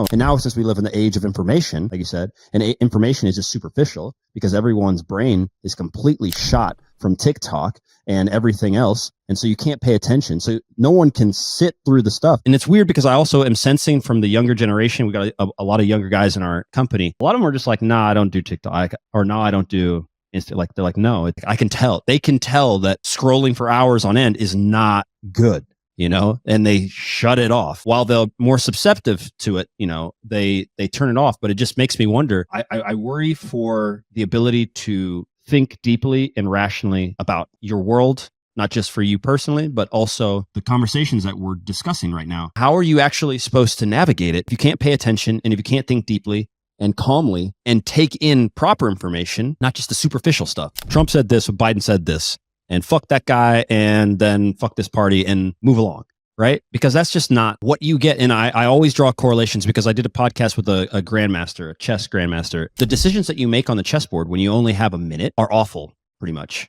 know. And now since we live in the age of information, like you said, and information is just superficial because everyone's brain is completely shot from TikTok and everything else. And so you can't pay attention. So no one can sit through the stuff. And it's weird because I also am sensing from the younger generation, we got a lot of younger guys in our company. A lot of them are just like, nah, I don't do TikTok, or no, I don't do Insta. Like, they're like, no, I can tell. They can tell that scrolling for hours on end is not good, you know, and they shut it off. While they're more susceptible to it, you know, they turn it off. But it just makes me wonder. I worry for the ability to think deeply and rationally about your world, not just for you personally, but also the conversations that we're discussing right now. How are you actually supposed to navigate it if you can't pay attention and if you can't think deeply and calmly and take in proper information, not just the superficial stuff? Trump said this, Biden said this, and fuck that guy, and then fuck this party and move along, right? Because that's just not what you get. And I always draw correlations because I did a podcast with a grandmaster, a chess grandmaster. The decisions that you make on the chessboard when you only have a minute are awful, pretty much.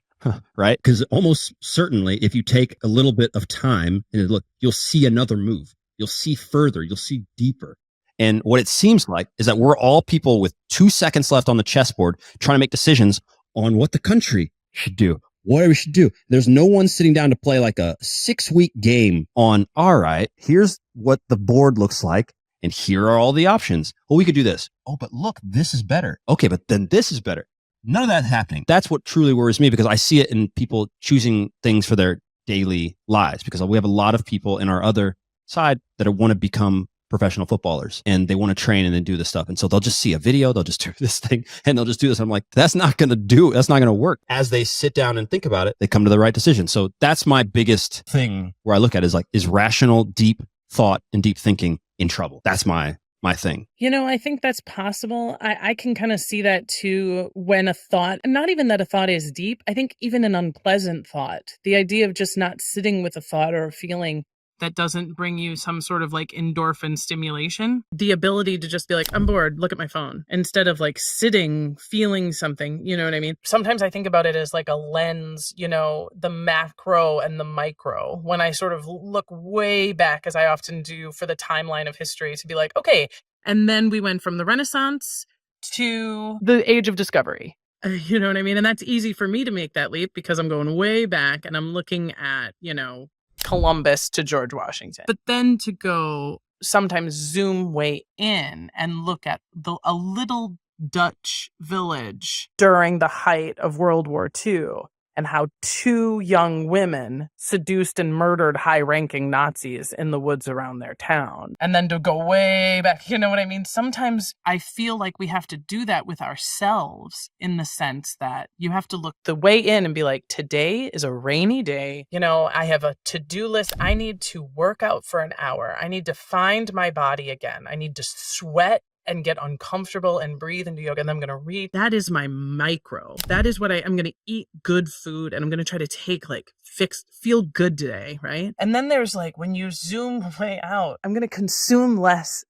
Right? Because almost certainly, if you take a little bit of time and look, you'll see another move. You'll see further. You'll see deeper. And what it seems like is that we're all people with 2 seconds left on the chessboard trying to make decisions on what the country should do, what we should do. There's no one sitting down to play like a 6-week game on, all right, here's what the board looks like, and here are all the options. Well, we could do this. Oh, but look, this is better. Okay, but then this is better. None of that's happening. That's what truly worries me because I see it in people choosing things for their daily lives, because we have a lot of people in our other side that want to become professional footballers and they want to train and then do this stuff. And so they'll just see a video, they'll just do this thing and they'll just do this. I'm like, that's not going to work. As they sit down and think about it, they come to the right decision. So that's my biggest thing where I look at it is rational, deep thought and deep thinking in trouble? That's my thing. You know, I think that's possible. I can kind of see that too when a thought, and not even that a thought is deep, I think even an unpleasant thought, the idea of just not sitting with a thought or a feeling that doesn't bring you some sort of like endorphin stimulation, the ability to just be like, I'm bored, look at my phone, instead of like sitting, feeling something, you know what I mean? Sometimes I think about it as like a lens, you know, the macro and the micro, when I sort of look way back, as I often do for the timeline of history, to be like, okay, and then we went from the Renaissance to the Age of Discovery. You know what I mean? And that's easy for me to make that leap because I'm going way back and I'm looking at, you know, Columbus to George Washington. But then to go sometimes zoom way in and look at a little Dutch village during the height of World War II and how 2 young women seduced and murdered high-ranking Nazis in the woods around their town. And then to go way back, you know what I mean? Sometimes I feel like we have to do that with ourselves in the sense that you have to look the way in and be like, today is a rainy day. You know, I have a to-do list. I need to work out for an hour. I need to find my body again. I need to sweat and get uncomfortable and breathe and do yoga, and then I'm going to read. That is my micro. That is what I'm going to eat good food, and I'm going to try to take feel good today, right? And then there's like, when you zoom way out, I'm going to consume less,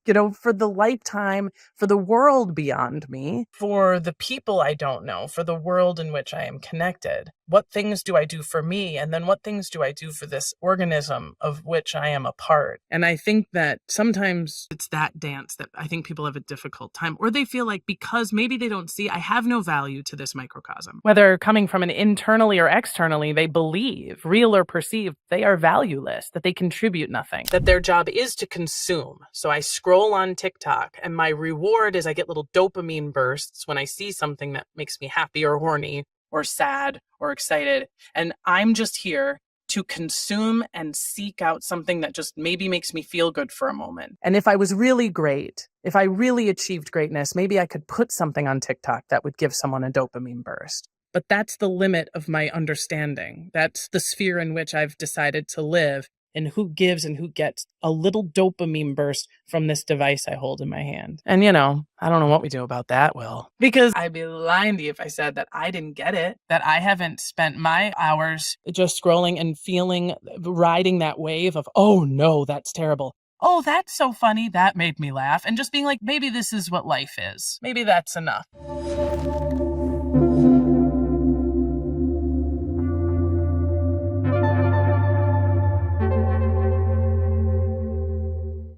you know, for the lifetime, for the world beyond me, for the people I don't know, for the world in which I am connected. What things do I do for me? And then what things do I do for this organism of which I am a part? And I think that sometimes it's that dance that I think people have a difficult time, or they feel like because maybe they don't see, I have no value to this microcosm. Whether coming from an internally or externally, they believe, real or perceived, they are valueless, that they contribute nothing, that their job is to consume. So I scroll on TikTok and my reward is I get little dopamine bursts when I see something that makes me happy or horny or sad or excited. And I'm just here to consume and seek out something that just maybe makes me feel good for a moment. And if I was really great, if I really achieved greatness, maybe I could put something on TikTok that would give someone a dopamine burst. But that's the limit of my understanding. That's the sphere in which I've decided to live, and who gives and who gets a little dopamine burst from this device I hold in my hand. And, you know, I don't know what we do about that, Will. Because I'd be lying to you if I said that I didn't get it, that I haven't spent my hours just scrolling and feeling, riding that wave of, oh no, that's terrible. Oh, that's so funny. That made me laugh. And just being like, maybe this is what life is. Maybe that's enough.